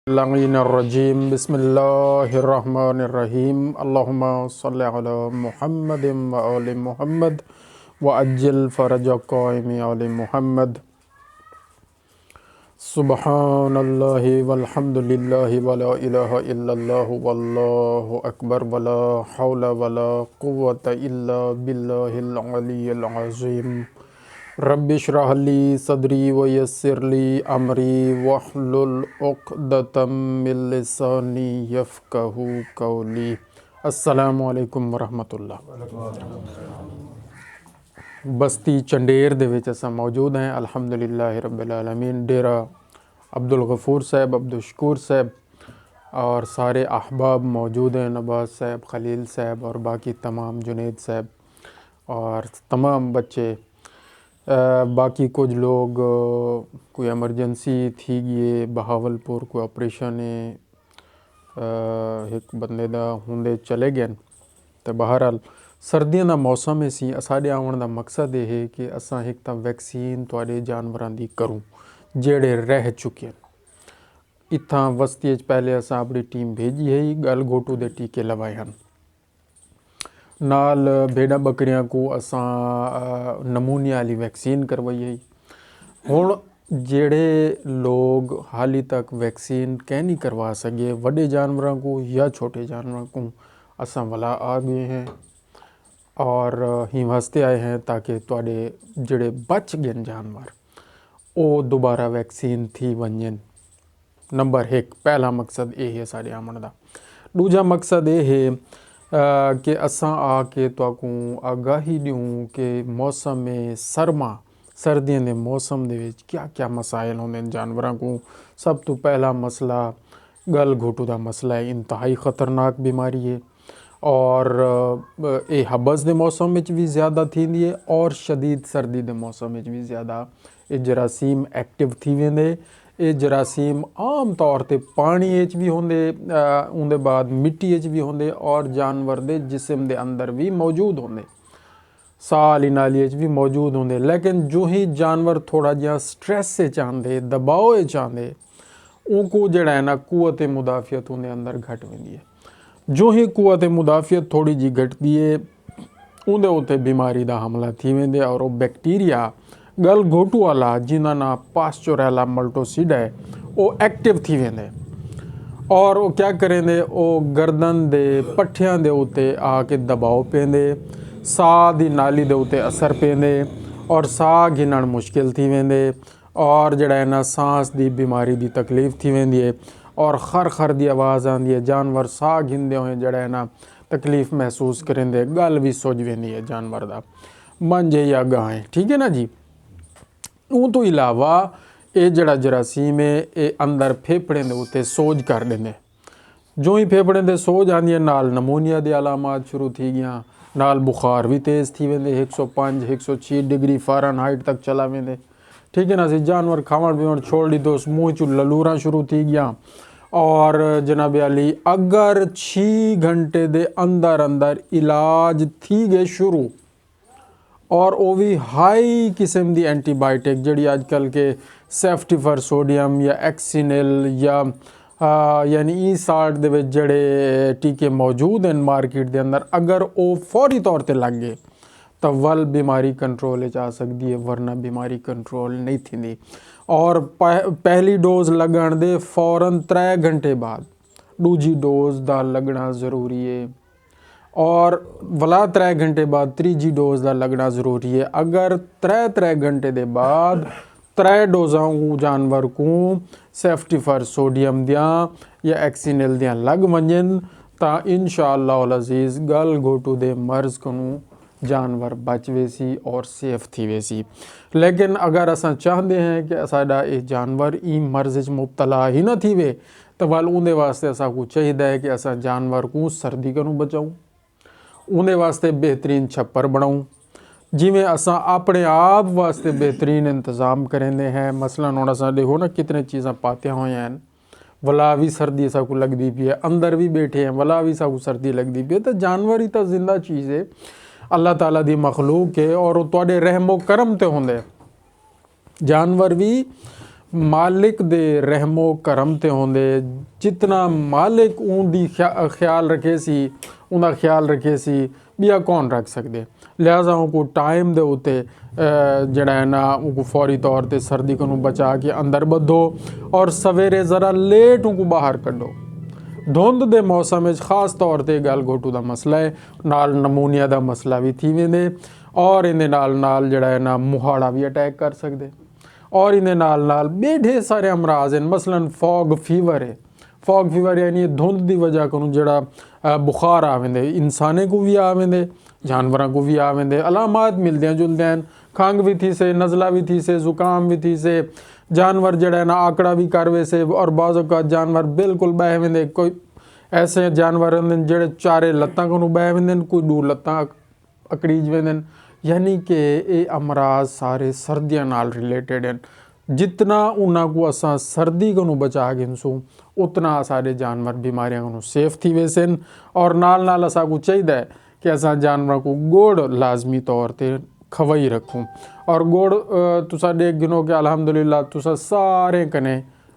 रजीम बिस्मिल्लाहिर्रहमानिर्रहीम अल्लाहुम्मा सल्लि अला मुहम्मदिन व आलि मुहम्मद व अज्जिल फरज क़ाइमि आलि मुहम्मद। सुब्हानल्लाहि वल्हम्दुलिल्लाहि वला इलाहा इल्लल्लाहु वल्लाहु अकबर वला हौला वला कुव्वता इल्ला बिल्लाहिल अलिय्यिल अज़ीम। रब्बि इश्रह ली सदरी व यस्सिर ली अमरी वहलुल उक़दतम मिन लिसानी यफ़क़हू क़ौली। अस्सलामु अलैकुम वरहमतुल्लाह। बस्ती चंडेर दे विच असां मौजूद हैं अल्हम्दुलिल्लाह रब्बिल आलमीन। डेरा अब्दुल गफूर साहब, अब्दुल शकूर साहब और सारे अहबाब मौजूद हैं, नवाज साहब, खलील साहब और बाकी तमाम, जुनेद साहब और तमाम बच्चे। बाकी कुछ लोग कोई एमरजेंसी थी गई बहावलपुर कोई ऑपरेशन एक बंदे दा हुंदे चले गए। तो बहरहाल सर्दियों का मौसम है सी। साढ़े आने का मकसद ये है कि असा एक तो वैक्सीन थोड़े जानवरों की करूँ जेड़े रह चुके हैं। इत्थां वस्ती पहले असा अपनी टीम भेजी है, गल घोटू के टीके लवाए हैं। नाल भेड़ा बकरियां को असा नमूनिया वाली वैक्सीन करवाई है। हुण जेड़े लोग हाली तक वैक्सीन कह नहीं करवा सके, वड्डे जानवरों को या छोटे जानवरों को असा वाला आ गए हैं और ही वास्ते आए हैं ताकि तुहाडे जेड़े बच गए जानवर वो दोबारा वैक्सीन थी वंजन। नंबर एक पहला मकसद ये है साढ़े आमन का। दूजा मकसद ये है कि असा आके तुहाकू आगाही दूँ कि मौसम में सर्दियों के मौसम दे विच क्या क्या मसाइल होंदे जानवरों को। सब तो पहला मसला गल घोटू का मसला है। इंतहाई ख़तरनाक बीमारी है और ये हबस के मौसम में भी ज़्यादा थी है और शदीद सर्दी के मौसम में भी ज़्यादा ये जरासीम एक्टिव थी वेंदे। ये जरासीम आम तौर पर पानी भी होंदे, उनके बाद मिट्टी भी होंदे और जानवर के जिस्म के अंदर भी मौजूद होंदे, साह वाली नाली भी मौजूद होंदे। लेकिन जो ही जानवर थोड़ा जिहा स्ट्रैस से चाहते, दबाव चाहते, उनको जड़ा है ना कुव्वत मुदाफ़ियत उनके अंदर घट वेंदी है। जो ही कुव्वत मुदाफ़ियत थोड़ी जी घटती है उनके उत्ते बीमारी का हमला थी वेंदे और वो बैक्टीरिया गल घोटू वाला जिन्ना ना पास्चुरेला मल्टोसिड है वो एक्टिव थी वेंदे और वो क्या करेंदे, वो गर्दन दे पट्ठियां दे उत्ते आके दबाव पेंदे, साह दी नाली दे उत्ते असर पेंदे और साह घिनण मुश्किल थी वेंदे और जड़ा है ना सांस दी बीमारी दी तकलीफ थी वेंदी है और खर खर दी आवाज़ आती है। जानवर साह घिनदे हुए जड़ा है ना तकलीफ महसूस करेंदे, गल भी सुज वेंदी है जानवर दा, मंझ या गाय, ठीक है ना जी। उन तो इलावा ये जड़ा जरासीम है ये अंदर फेफड़े के उत्ते सोज कर देंगे। जो ही फेफड़े के सोज आती है नाल नमूनिया के अलामात शुरू थी गया, नाल बुखार भी तेज़ थी वेंदे, 105 106 डिग्री फ़ारेनहाइट तक चला वेंदे, ठीक है ना सी। जानवर खावण पीवण छोड़ दी तो मुँह चू ललूरा शुरू थी गया और जनाब अली अगर 6 घंटे के अंदर अंदर इलाज थी गए शुरू और वो भी हाई किस्म की एंटीबायोटिक जी अजकल के सेफ्टिफर सोडियम या एक्सीनेल या यानी ई साल्ट दे विच जड़े टीके मौजूद हैं मार्केट के अंदर, अगर वो फौरी तौर पर लग गए तो वल बीमारी कंट्रोल आ सकती है, वरना बीमारी कंट्रोल नहीं थी। और पहली डोज लगन दे फौरन 3 घंटे बाद दूजी डोज का लगना ज़रूरी है और वला 3 घंटे बाद तीजी डोज का लगना ज़रूरी है। अगर 3 घंटे के बाद 3 डोज़ा जानवर को सेफ्टिफर सोडियम दियाँ या एक्सीनेल दियाँ लग वंजन तो इंशाअल्लाह अज़ीज़ गल घोटू दे मर्ज़ को जानवर बच वेसी और सेफ थी वेसी। लेकिन अगर असा चाहते हैं कि साडा ये जानवर ई मर्ज़ मुबतला ही ना थी वे तो वाल उनके वास्ते असा को चाहिए है कि असा जानवर को सर्दी को बचाऊँ, उनके वास्ते बेहतरीन छप्पर बनाऊँ, जिमें असा अपने आप वास्ते बेहतरीन इंतज़ाम करेंदे हैं। मसलन हुण असा देखो ना कितने चीज़ां पातियां हुई हैं, वला भी सर्दी साकू लगती पी है, अंदर भी बैठे हैं वला भी साकू सर्दी लगती पी है। तो जानवर ही तो जिंदा चीज़ है, अल्लाह ताला दी मखलूक है और तुहाडे रहमो करम ते होंदे। जानवर भी मालिक दे रहमो करम ते होंदे जितना मालिक उनकी ख्याल रखे सी उनका ख्याल रखे सी बिया कौन रख सकते। लिहाजा उनको टाइम दे उत्ते जड़ा है ना उनको फौरी तौर पे सर्दी को बचा के अंदर बधो और सवेरे ज़रा लेट उनको बाहर कढ़ो। धुंध दे मौसम खास तौर पर गल घोटू का मसला है, नाल नमूनिया का मसला भी थी वेंदे और इहदे नाल जड़ा है ना मुहाड़ा भी अटैक कर सकते और इहदे नाल बे ढेर सारे अमराज हैं। मसलन फॉग फीवर है, फॉग फीवर यानी धुंध की वजह को जड़ा बुखार आ वेंदे, इंसाने को भी आ वेंदे जानवरों को भी आ वेंदे, अलामात मिलते जुलते हैं, खंघ भी थी से, नज़ला भी थी से, ज़ुकाम भी थी से, जानवर जड़ा है ना आकड़ा भी करवे से और बाज़ औक़ात जानवर बिल्कुल बह वेंदे। कोई ऐसे जानवर होंदे जड़े चारे लत्तां को बह वेंदे, कोई दू लत्तां अकड़ीज वेंदे, यानी कि ये अमराज सारे सर्दियां नाल रिलेटेड हैं। जितना उन्होंने को असा सर्दी को बचा गिनसूँ उतना सारे जानवर बीमारियों को सेफ थी वैसे और नाल असा को चाहिए कि असा जानवर को गुड़ लाजमी तौर पर खवाई रखूँ। और गुड़ तुसा देख गिनो कि अल्हम्दुलिल्लाह तुसा सारे कने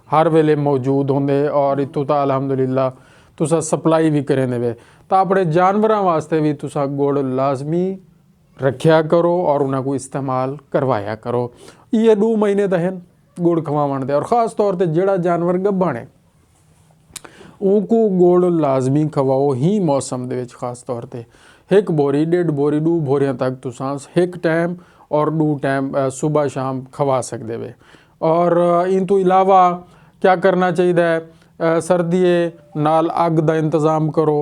हर वेले मौजूद होंदे और इतों तो अल्हम्दुलिल्लाह तुसा सप्लाई भी करें देवे, तो अपने जानवरों वास्ते भी तुसा गुड़ लाजमी रखा करो और उन्हें को इस्तेमाल करवाया करो। ये 2 महीने तो हैं गुड़ खवावन दे और ख़ास तौर पर जड़ा जानवर गब्बन है उनको गुड़ लाजमी खवाओ ही मौसम दे विच। खास तौर पर 1 बोरी 1.5 बोरी 2 बोरियां तक तुसां 1 टाइम और 2 टाइम सुबह शाम खवा सकते वे। और इन तो इलावा क्या करना चाहिए, सर्दिये नाल अग का इंतज़ाम करो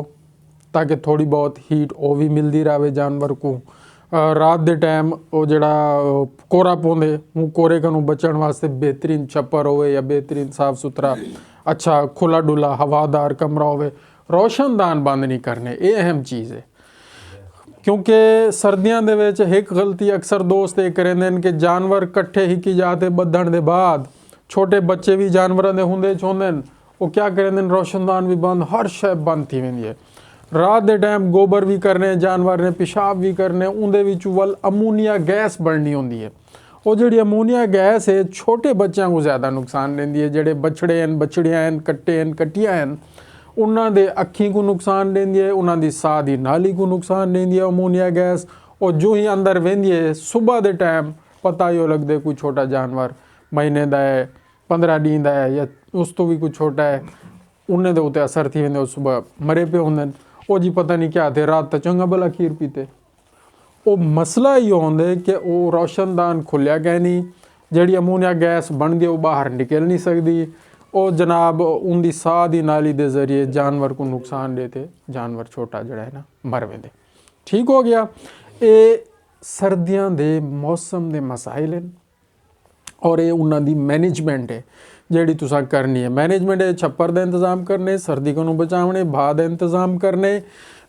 ताकि थोड़ी बहुत हीट वो भी मिलती रहे जानवर को। रात के टाइम वो जड़ा कोरा पौंदे वो कोरे को बचण वास्ते बेहतरीन छप्पर होवे या बेहतरीन साफ सुथरा अच्छा खुला डुला हवादार कमरा होवे। रोशनदान बंद नहीं करने, ये अहम चीज़ है क्योंकि सर्दियों दे विच एक गलती अक्सर दोस्त ये करेंदे कि जानवर कट्ठे हिकी जाते बधण दे बाद छोटे बच्चे भी जानवरों के होंदे चाहुंदे वो क्या करेंदे रोशनदान भी बंद, हर शय बंद थी वेंदी है। रात के टाइम गोबर भी करने जानवर ने पेशाब भी करने उनदे विच वल अमोनीया गैस बढ़नी होंदी है। वो जी अमोनीया गैस है छोटे बच्चों को ज़्यादा नुकसान देंदी है। जोड़े बछड़े हैं बछड़ियाँ हैं कट्टे हैं कट्टियाँ हैं उन्होंने अखी को नुकसान देंदी है, उन्होंने साह की नाली को नुकसान देंदी है अमोनीया गैस। और जो ही अंदर वेंदी है सुबह के टाइम पता ही लगता कोई छोटा जानवर महीने का है 15 दिन का है या उस तो भी कुछ छोटा है उन्हें दे उत्ते असर थी वेंदे सुबह मरे पे होंदे वो जी पता नहीं क्या थे रात तो चंगा भला खीर पीते। वो मसला ये होंदे कि वो रोशनदान खुलिया गया नहीं, जी अमोनिया गैस बन गई वो बाहर निकल नहीं सकती, वो जनाब उनकी साह की नाली के जरिए जानवर को नुकसान देते, जानवर छोटा जड़ा है ना मर वेंदे। ठीक हो गया। ये सर्दियों के मौसम के मसाइल हैं और ये उन्होंने मैनेजमेंट है जी तुसा करनी है। मैनेजमेंट है छप्पर का इंतज़ाम करने, सर्दी को बचावने, भाह का इंतज़ाम करने,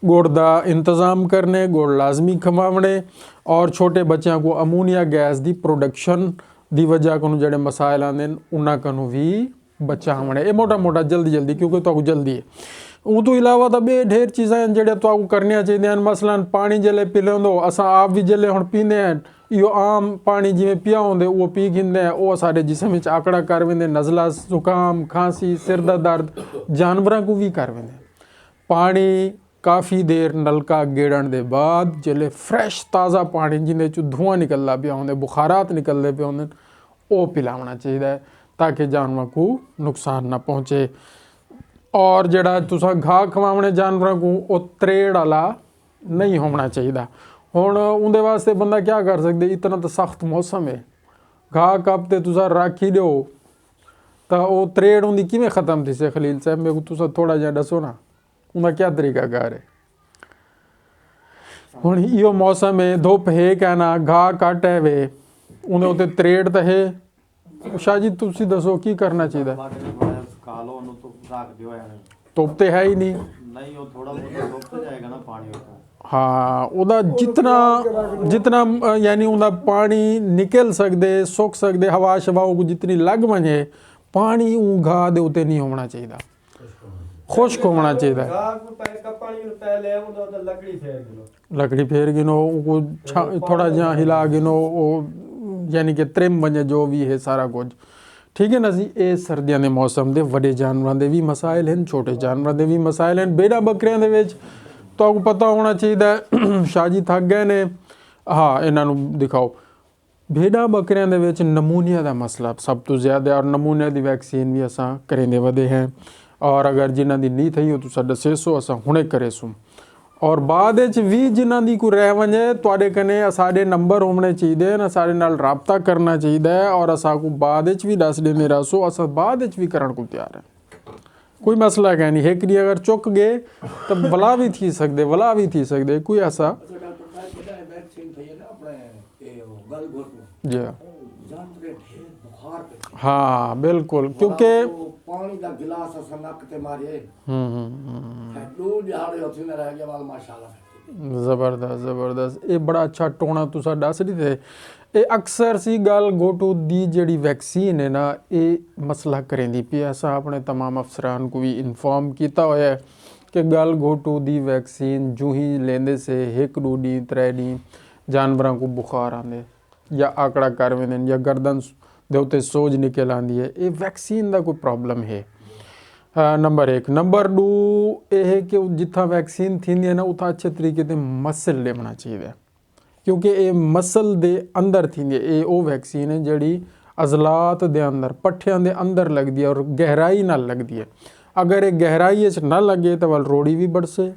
गुड़ का इंतज़ाम करने, गुड़ लाजमी खवावने और छोटे बच्चों को अमोनीया गैस की प्रोडक्शन की वजह को जोड़े मसाइल आते हैं उन्होंने भी बचावने। ये मोटा मोटा जल्दी क्योंकि तो जल्दी है। वो तो इलावा तो बे ढेर चीज़ा हैं जो तो करनिया चाहिए। मसलन पानी जल्ले पी लेंदो असा आप भी जल्ले हम पींदे हैं यो आम पानी जिमें पिया होंदे वो पी गिंदे हैं वो सारे जिसम में आकड़ा कर वेंदे, नज़ला जुकाम खांसी सिर दा दर्द जानवरों को भी कर वेंदे। पानी काफ़ी देर नलका गेड़न दे बाद जल्ले फ्रैश ताज़ा पानी जिंदे चो धुआं निकलदा पिया होंदे बुखारात निकलते पे होंदे वो पिलाना चाहिए ताकि जानवर को नुकसान ना पहुँचे। और जड़ा तुसा घाह खवावने जानवरों को वो त्रेड़ वाला नहीं होना चाहिए। हुण उनके वास्ते बंदा क्या कर सकते, इतना तो सख्त मौसम है घाह कब ते तुसा रख ही दो तो वो त्रेड़ उनकी किमें ख़त्म थी से खलील साहब मेरे को तुसा थोड़ा जिहा दसो ना उनका क्या तरीकाकार है। हुण इहो मौसम है धुप है क्या ना घाह घट है वे उन्हें उत्ते त्रेड़ तो है। शाह जी तुसी दसो की करना चाहिए। धुप तो है ही नहीं हाँ उदा जितना यानी उदा पानी निकल सकते सुख सकते हवा शवाओं को जितनी लग वजे पानी ऊ घाह दे उत्ते नहीं होना चाहिए, खुश्क होना चाहिए। लकड़ी फेर गिनो उनको थोड़ा जहा हिला गिनो यानी कि त्रिम वजे जो भी है सारा कुछ ठीक है ना जी। ये सर्दियों के मौसम के वड्डे जानवरों के भी मसाइल हैं, छोटे जानवरों के भी मसाइल हैं। भेड़ां बकरियां दे विच तो आपको पता होना चाहिए। शाह जी थक गए ने, हाँ इन्हों दिखाओ। भेड़ां बकरियां दे विच नमूनिया का मसला सब तो ज़्यादा, और नमूनिया की वैक्सीन भी असां करेंदे वधे हैं। और अगर जिन्हां दी नहीं थी हो तुसां दसेसो, असां हुणे करेसूं। और बाद भी जिन्हां दी कोई रह वञे तुहाडे कने साडे नंबर होने चाहिए ना, साडे नाल राबता करना चाहिए और असां को बाद भी दस देंदे रहो, असां बाद भी करन को तैयार है। कोई मसला है नहीं। एक डी अगर चुक गए तो भला भी थी सकते, भला भी थी सकते, कोई ऐसा जी हाँ बिल्कुल। क्योंकि पानी का गिलास असां नक ते मारे जबरदस्त जबरदस्त। ये बड़ा अच्छा टोना तुसा दस रही थे। ये अक्सर सी गल गोटू दी जेड़ी वैक्सीन है ना, ये मसला करेंदी पी। असा अपने तमाम अफसरान को भी इन्फॉर्म किया हुआ है कि गल गोटू दी वैक्सीन जू ही लेंदे से 1-2 डी 3 डी जानवरों को बुखार आंदे या आकड़ा कर वेंदे या गर्दन दे उत्ते सोज निकल आंदी है। ये वैक्सीन का कोई प्रॉब्लम है। नंबर 1। नंबर 2 ये है कि जिथा वैक्सीन थी है ना उतना अच्छे तरीके से मसल लेना चाहिए, क्योंकि ये मसल दे अंदर थी है। ये वो वैक्सीन है जड़ी अजलात दे अंदर पट्ठियां दे अंदर लगती है और गहराई नाल लगती है। अगर ये गहराई ना लगे तो वल रोड़ी भी बढ़ से,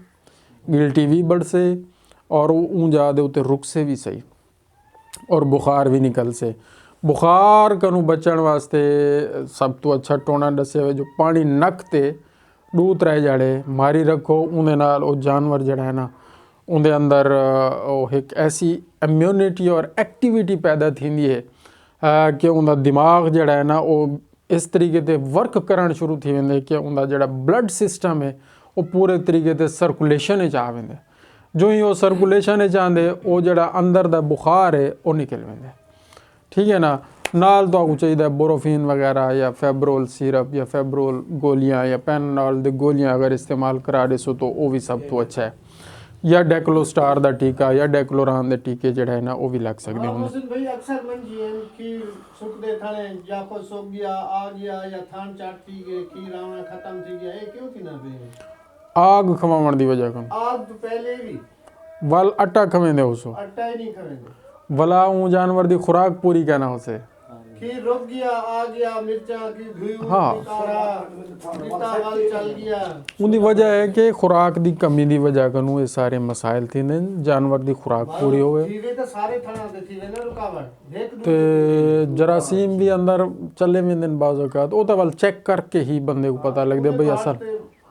गिल्टी भी बढ़ से और ऊँ जा दे उत्ते रुक से भी सही, और बुखार भी निकल से। बुखार कनू बचण वास्ते सब तो अच्छा टोना दसे हुए जो पानी नक ते 2-3 जाड़े मारी रखो, उन्हें नाल वो जानवर जड़ा है ना उनके अंदर एक ऐसी इम्यूनिटी और एक्टिविटी पैदा थी है कि उनका दिमाग जड़ा है ना वो इस तरीके से वर्क करना शुरू थी वेंदे कि उनका जड़ा ब्लड सिस्टम है वो पूरे तरीके से सर्कुलेशन आ वेंदे। जो ही वो सर्कुलेशन आंदे वो जड़ा अंदर दा बुखार है वो निकल वेंदे। ठीक है ना। नाल तो आपको चाहिए बोरोफिन वगैरह या फेब्रोल सिरप या फेब्रोल गोलियां या पेनाडोल दी गोलियां अगर इस्तेमाल करा देसो तो वो भी सब तो अच्छा है। या डेक्लोस्टार दा टीका या डेक्लोरान दे टीके जड़े है ना वो भी लग सकते हैं। मोहसिन भाई अक्सर मंजी हैं कि सुख दे थाने या को सो गया आ गया या थान चाटती गए की रावण खत्म थी गया, ये क्यों थी ना बे आग खवावण दी वजह कन आग तो पहले भी वल अट्टा खवेंदे उसो अट्टा ही नहीं खवेंदे वला ऊ जानवर दी खुराक पूरी कहना उसे खीर रुक गया आ गया मिर्चा की धुई हाँ। कारा पिता वाल चल गया। उनकी वजह है कि खुराक दी कमी दी वजह कनू ये सारे मसाइल थी ने जानवर दी खुराक पूरी होवे थीवे तो सारे थाना दे थीवे ना रुकावट एक ते जरासीम भी अंदर चले वेंदे ने बाज़ औक़ात ओ तो वल चेक करके ही बंदे को पता लगदे भाई असल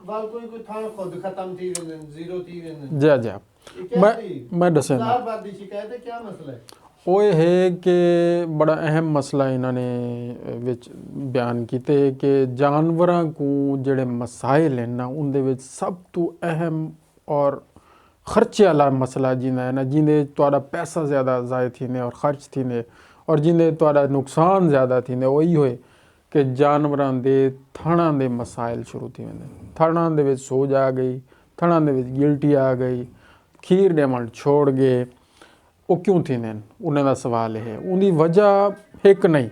वाल कोई थाना खुद खत्म थी वेंदे जीरो थी वेंदे जा जा मैं दसे ना बात दी शिकायत है क्या मसला है। वो है कि बड़ा अहम मसला इन्होंने विच बयान किते कि जानवरों को जड़े मसाइल हैं ना उनदे विच सब तो अहम और खर्चे वाला मसला जिंदा है ना जिंदे तुहाडा पैसा ज़्यादा ज़ाय थींदे और खर्च थींदे और जिंदे तुहाडा नुकसान ज़्यादा थींदे वही होए कि जानवरों दे थणां दे मसाइल शुरू थी वेंदे। थणां दे विच सोज आ गई, थणां दे विच गिल्टी आ गई, खीर ॾियणु छोड़ गए, वो क्यों थी ने उन्हें सवाल है। उनकी वजह एक नहीं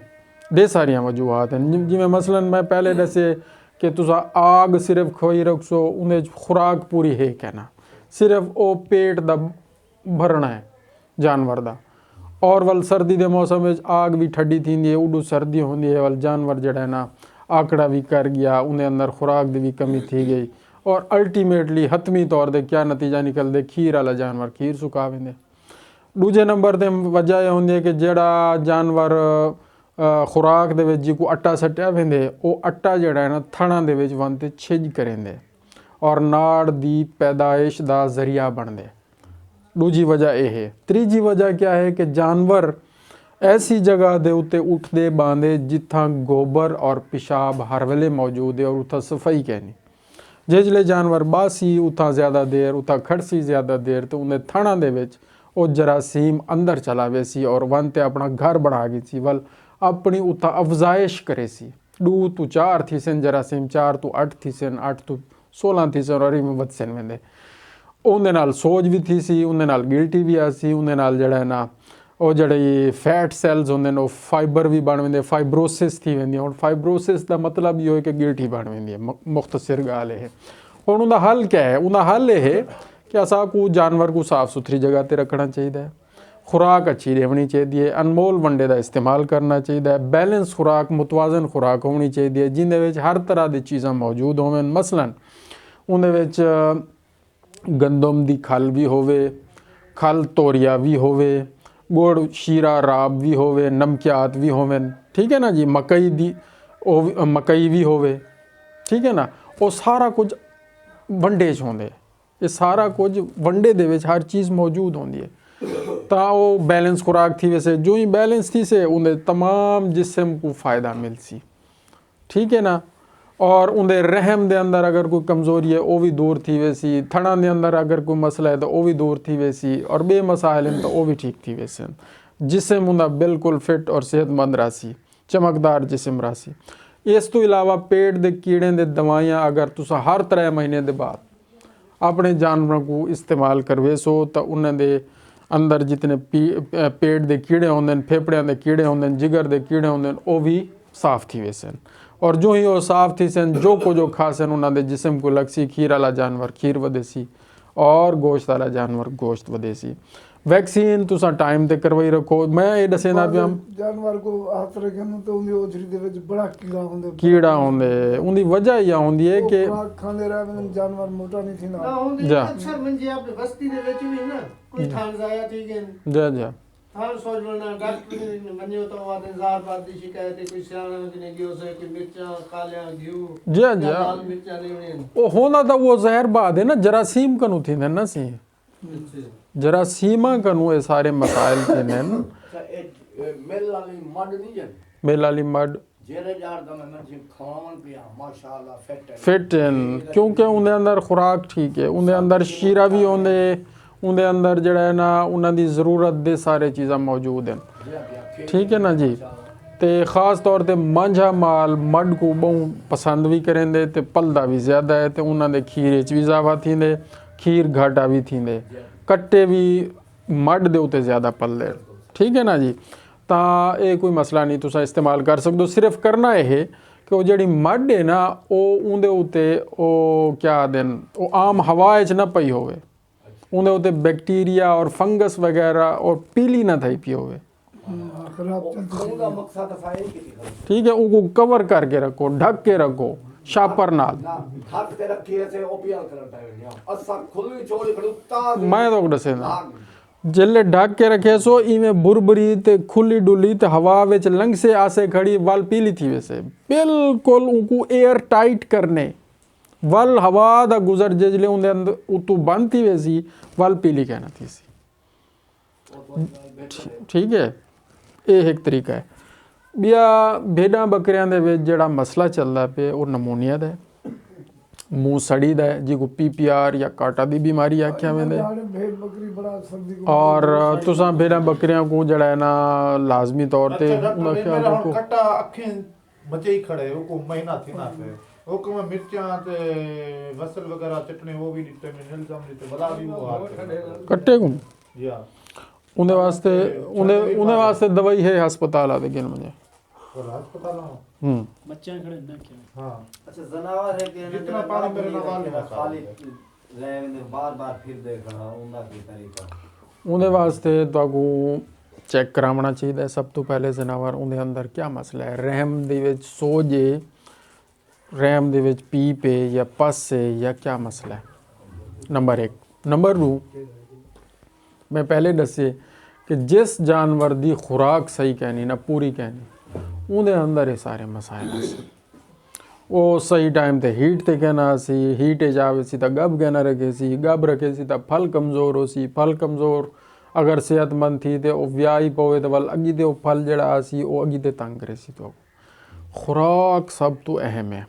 दे सारिया वजूहत हैं। जिमें मसलन मैं पहले दसे कि तुसा आग सिर्फ खोई रखसो उन्हें खुराक पूरी है कहना, सिर्फ वो पेट दा भरना है जानवर दा। और वल सर्दी के मौसम में आग भी ठंडी थी है, उडू सर्दी होंदी है, वल जानवर जड़ा है ना आकड़ा भी कर गया, उन्हें अंदर खुराक की भी कमी थी गई और अल्टीमेटली हतमी तौर पर क्या नतीजा निकलते खीर वाला जानवर खीर सुका वेंदे। दूजे नंबर ते वजह यह होंदी है कि जड़ा जानवर खुराक दे विच जिको आटा सट्टिया वेंदे वो आटा जड़ा है ना थणां दे विच वन ते छिज करेंदे और नाड़ दी पैदाइश दा जरिया बनदे। दूजी वजह यह है। तीजी वजह क्या है कि जानवर ऐसी जगह दे उत्ते उठदे बांधे जिथा गोबर और पेशाब हर वेले मौजूद है और उथा सफाई कहनी। जिसले जानवर बासी उथा ज़्यादा देर उथा खड़सी ज़्यादा देर तो उन्हें थणां दे विच वो जरासीम अंदर चला वे सी और वन ते अपना घर बना गई सी, वल अपनी उता अफजाइश करे सी। 2 तो 4 थी सन जरासीम, 4 तो 8 थी सन, 8 तो 16 थी सन और इवें वध सन वेंदे। उनदे नाल सोज भी थी सी, उनदे नाल गिल्टी भी आ सी, उनदे नाल जड़ा है ना ਉਹ ਜਿਹੜੇ ਫੈਟ ਸੈਲਸ ਹੁੰਦੇ ਨੇ ਉਹ ਫਾਈਬਰ ਵੀ ਬਣ वेंदे, फाइब्रोसिस थी वेंदी। ਹੁਣ फाइब्रोसिस ਦਾ ਮਤਲਬ ਇਹ ਹੋਏ ਕਿ ਗਿਲਟੀ ਬਣ वेंदी है। मुख्तसर गाल है। ਹੁਣ ਉਹਦਾ ਹੱਲ क्या है? ਉਹਦਾ ਹੱਲ ਇਹ ਹੈ कि असा को जानवर को साफ़ सुथरी जगह पर रखना चाहिए, खुराक अच्छी रहनी चाहिए, अनमोल वंडे का इस्तेमाल करना चाहिए, बैलेंस खुराक मुतवाजन खुराक होनी चाहिए जिंदे विच हर तरह की चीज़ां मौजूद होवें। मसलन उहदे विच गंदम दी खल भी होवे, खल तोरिया भी होवे, गुड़ शीरा राब भी होवे, नमकियात भी होवें, ठीक है ना जी। मकई दी मकई भी होवे, ठीक है ना। वो सारा कुछ वंडे च होंदे, ये सारा कुछ वंडे दे विच हर चीज़ मौजूद होंदी है। तो वो बैलेंस खुराक थी, वैसे जो ही बैलेंस थी से उन्हें तमाम जिस्म को फ़ायदा मिल सी, ठीक है ना। और उन्हें रहम दे अंदर अगर कोई कमज़ोरी है वो भी दूर थी वैसी, थड़ा दे अंदर अगर कोई मसला है तो वो भी दूर थी वैसी, और बे मसाइल हैं तो वो भी ठीक थी वैसे। जिस्म उन्हें बिल्कुल फिट और सेहतमंद रासी, चमकदार जिस्म रासी। इस तो इलावा पेट दे कीड़े दे दवाइयाँ अगर तुसा हर 3 महीने के बाद अपने जानवरों को इस्तेमाल करवे सो तो उन्होंने अंदर जितने पेट दे कीड़े होंदे, फेफड़ियां दे कीड़े होंदे, जिगर दे कीड़े होंदे, वो भी साफ़ थी वैसे। और जो ही वो साफ़ थी सन जो को जो खासन उन्होंने जिस्म को लगसी। खीर वाला जानवर खीर वधेसी और गोश्त वाला जानवर गोश्त वधेसी। वैक्सीन तुसा टाइम ते करवाई रखो। मैं ये दसेंदा पिया जानवर को हाथ रखन तो उंदी ओछरी दे विच बड़ा कीड़ा होंदे, उंदी वजह यह होंदी है कि खांदे रहे जानवर मोटा नहीं थी ना होंदी। जा। अक्सर मंजे आपने बस्ती दे विच भी ना कोई थान जाया ठीक है जा जा थान सोच लो ना डॉक्टर ने मन्यो तो वादे जार बात दी शिकायत है कोई सियाना ने गियो से कि मिर्चा कालिया घियो जा जा लाल मिर्चा नहीं होने वो होना था वो जहर बाद है ना जरासीम कनु थी ना सी जरासीमा कनु ये सारे मसाइल थे न मेल वाली मड नहीं जन मेलाली मड जेरे जार दा मैं जी खावन पिया माशाल्लाह फिट है फिट हैं क्योंकि उनके अंदर खुराक ठीक है, उनके अंदर शीरा भी होंदे, उनके अंदर जड़ा है ना उन्होंने ज़रूरत दे सारे चीज़ां मौजूद हैं, ठीक है ना जी। तो ख़ास तौर पर मांझा माल मड को बहुत पसंद भी करेंदे ते पलदा भी ज़्यादा है तो उन्होंने खीर च भी इजाफा थींदे, खीर घाटा भी थींदे, कट्टे भी मड दे उत्ते ज़्यादा पलदे, ठीक है ना जी। तो ये कोई मसला नहीं, तुसा इस्तेमाल कर सकते हो। सिर्फ करना यह है कि वो जी मड है ना वो उनके उत्ते वो क्या दिन वो आम हवा च ना पई होवे, उनके उत्ते बैक्टीरिया और फंगस वगैरह और पीली ना थी पी होवे, उनका मकसद फायदे की थी ठीक है। उनको कवर करके रखो, ढक के रखो शापर नाल। ढक के रखिए से ओपीएल करता है असा खुली छोड़ी खड़ुता मैं तो दसे जिले ढक के रखे सो इवें बुरबरी ते खुली डुली ते हवा विच लंघ से आसे खड़ी वल पीली थी वैसे बिल्कुल उनको एयर टाइट करने वल हवा दा गुजर जिले उनके अंदर उतू बंद थी वैसी वल पीली कहना थी सी, ठीक है। ये एक तरीका है। बिया भेड़ा बकरियां दे विच जेड़ा मसला चलदा पे वो नमूनिया दा है, मुंह सड़ी दा है जी को PPR या काटा दी बीमारी आख्या वेंदे। भेड़ बकरी बड़ा सर्दी को और तुसा भेड़ा बकरियां को जड़ा है ना लाजमी तौर पे उनका ख्याल रखो। कट्टा अखें बचे ही खड़े वो को महीना थी ना पे वो को मिर्चा ते वसल वगैरह चटनी वो भी दिते मिनरल जम दिते बड़ा भी वो आ कट्टे को या उन्हें वास्ते दवाई है अस्पताल आते गिन मुझे और अस्पताल बच्चे खड़े ना क्या हां अच्छा जनावर है कि जितना पानी मेरे नाल में खाली रहने बार-बार फिर देखना उनका की तरीका उन्हें वास्ते ताकू चेक करावना चाहिए सब तो पहले जनावर उन्हें अंदर क्या मसला है, रहम दे विच सो जे रहम दे विच पी पे या पस से या क्या मसला है, नंबर 1। नंबर 2 मैं पहले दसे कि जिस जानवर दी खुराक सही कहनी ना पूरी कहनी उनके अंदर ये सारे मसाइल हैं। वो सही टाइम ते हीट ते कहना सी, हीट जावे सी तो गब कहना रखे सी, गब रखे सी तो फल कमज़ोर हो सी, फल कमज़ोर अगर सेहतमंद थी तो व्याही पवे तो वल अगी ते फल जड़ा सी वो अगी ते तंग करे सी। तो खुराक सब तो अहम है,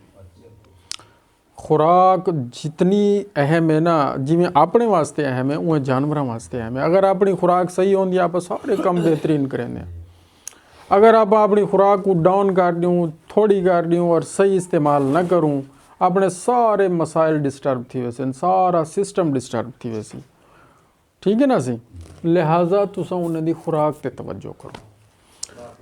खुराक जितनी अहम है ना जिमें अपने वास्ते अहम है उवें जानवरों वास्ते अहम है। अगर अपनी खुराक सही होंदी आप सारे काम बेहतरीन करेंगे। अगर आप अपनी खुराक को डाउन कर दूँ थोड़ी कर दूँ और सही इस्तेमाल न करूँ अपने सारे मसाइल डिस्टर्ब थी वैसे, सारा सिस्टम डिस्टर्ब थी वैसी। ठीक है ना सी, लिहाजा तुसा उन्हें दी खुराक ते तवज्जो करो।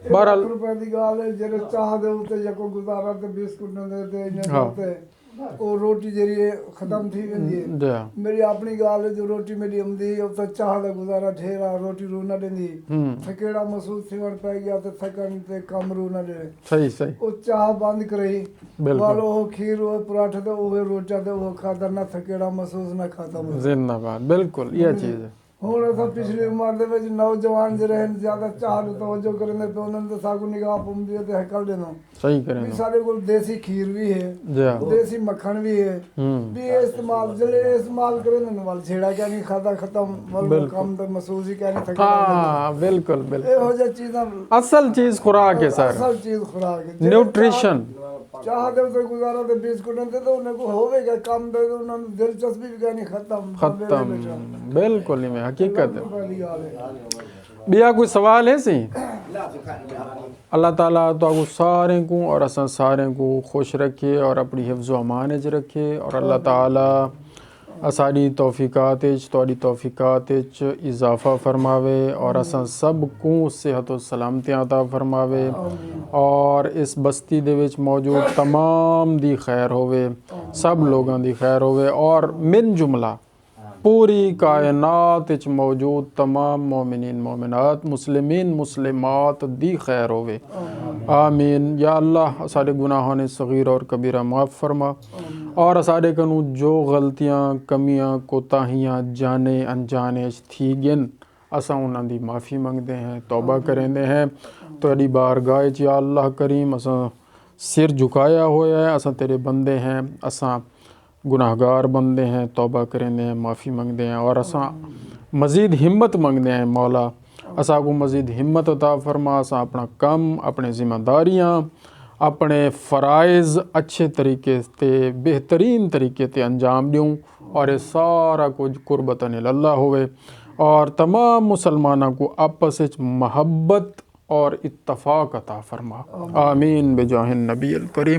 बहरहाल रुपए की गाल है जेरे चाह दे उते जको गुजारा ते बिस्कुट न दे ते इने हाँ। ते ਉਹ ਰੋਟੀ ਜਿਹੜੀ ਹੈ ਖਤਮ ਥੀ ਗਈ ਹੈ। जा ਮੇਰੀ ਆਪਣੀ ਗੱਲ ਹੈ ਜੋ ਰੋਟੀ ਮੇਰੀ ਆਉਂਦੀ ਉਹ ਤਾਂ ਚਾਹ ਦਾ ਗੁਜ਼ਾਰਾ ਠੇਰਾ ਰੋਟੀ ਰੂ ਨਾ ਦਿੰਦੀ ਥਕੇੜਾ ਮਹਿਸੂਸ ਥੀਵਣ ਪੈ ਗਿਆ ਤੇ ਥਕਣ ਤੇ ਕੰਮ ਰੂ ਨਾ ਦੇ सही सही ਉਹ ਚਾਹ ਬੰਦ ਕਰੀ बिल्कुल ਵਾਲ ਉਹ ਖੀਰ ਉਹ ਪਰਾਠਾ ਤੇ ਉਹ ਰੋਟਾ ਤੇ ਉਹ ਖਾਦਾ ਨਾ ਥਕੇੜਾ ਮਹਿਸੂਸ ਨਾ ਖਤਮ। जिंदाबाद, बिल्कुल यह चीज़ है। ਹੁਣ ਅਸਾਂ ਪਿਛਲੀ ਉਮਰ ਦੇ ਵਿੱਚ ਨੌਜਵਾਨ ਜਿਹੜੇ ਹਨ ਜ਼ਿਆਦਾ ਚਾਹ ਨੂੰ ਤਵੱਜੋ ਕਰਦੇ ਪਏ ਉਹਨਾਂ ਨੂੰ ਤਾਂ ਸਾਗੂ ਨਿਗਾਹ ਪਾਉਂਦੀ ਹੈ ਤੇ ਹਕਲ ਦੇ ਨੂੰ सही ਵੀ करें ਸਾਡੇ ਕੋਲ ਦੇਸੀ ਖੀਰ ਵੀ ਹੈ जा ਦੇਸੀ ਮੱਖਣ ਵੀ ਹੈ ਵੀ ਇਹ ਇਸਤੇਮਾਲ ਜਿਹੜੇ ਇਸਤੇਮਾਲ ਕਰਨ ਨੂੰ ਵਾਲ ਛੇੜਾ ਕਿਆ ਨਹੀਂ ਖਾਦਾ ਖਤਮ ਵਾਲ ਕੰਮ ਤਾਂ ਮਹਿਸੂਸ ਹੀ ਕਿਆ ਨਹੀਂ ਥਕੇੜਾ हाँ बिल्कुल बिल्कुल ਇਹੋ ਜਿਹੀਆਂ ਚੀਜ਼ਾਂ असल चीज़ खुराक है सर, ਅਸਲ ਚੀਜ਼ ਖੁਰਾਕ ਹੈ। ਜਿਹੜੇ न्यूट्रिशन ਚਾਹ ਦੇ ਉੱਤੇ ਗੁਜ਼ਾਰਾ ਤੇ ਬਿਸਕੁਟ ਤੇ ਤਾਂ ਉਹਨੇ ਕੋ ਹੋਵੇਗਾ ਕੰਮ ਤੇ ਉਹਨਾਂ ਨੂੰ ਦਿਲਚਸਪੀ ਵੀ ਕਿਆ ਨਹੀਂ ਖਤਮ ख़त्म, बिल्कुल ही में हकीकत है। वाली गाल है। बिया कोई सवाल है सी? ला तो खाने में आ अल्लाह ताला तो सारे को और असा सारे को खुश रखे और अपनी हिफ्ज़ व अमान च रखे और अल्लाह ताला असाड़ी तौफीकात तोड़ी तौफीकात इजाफ़ा फरमावे और असा सब को सेहत व सलामती अता फरमावे और इस बस्ती दे विच मौजूद तमाम दी खैर होवे, सब लोगों दी खैर होवे और मिन जुमला पूरी कायनात विच मौजूद तमाम मोमिनीन मोमिनात मुस्लिमीन मुस्लिमात दी खैर होवे। आमीन या अल्लाह। सारे गुनाहों ने सगीर और कबीरा माफ़ फरमा और सारे कनू जो गलतियाँ कमियाँ कोताहियाँ जाने अनजाने थी गिन असा उन्हां दी माफ़ी मंगते हैं, तौबा करेंदे हैं तेरी बारगाह च या अल्लाह करीम। असा सिर झुकाया होया है, असा तेरे बंदे हैं, असा गुनाहगार बंदे हैं, तौबा करेंदे हैं, माफ़ी मंगते हैं और असा मज़ीद हिम्मत मंगते हैं मौला असा को मज़ीद हिम्मत अता फरमा। असा अपना काम अपने ज़िम्मेदारियाँ अपने फ़राइज़ अच्छे तरीके से बेहतरीन तरीके से अंजाम दूँ और ये सारा कुछ कुर्बतन अल्लाह होवे और तमाम मुसलमानों को आपस में महब्बत और इत्तफ़ाक़ अता फरमा। आमीन बिजाहिन नबी अल करीम।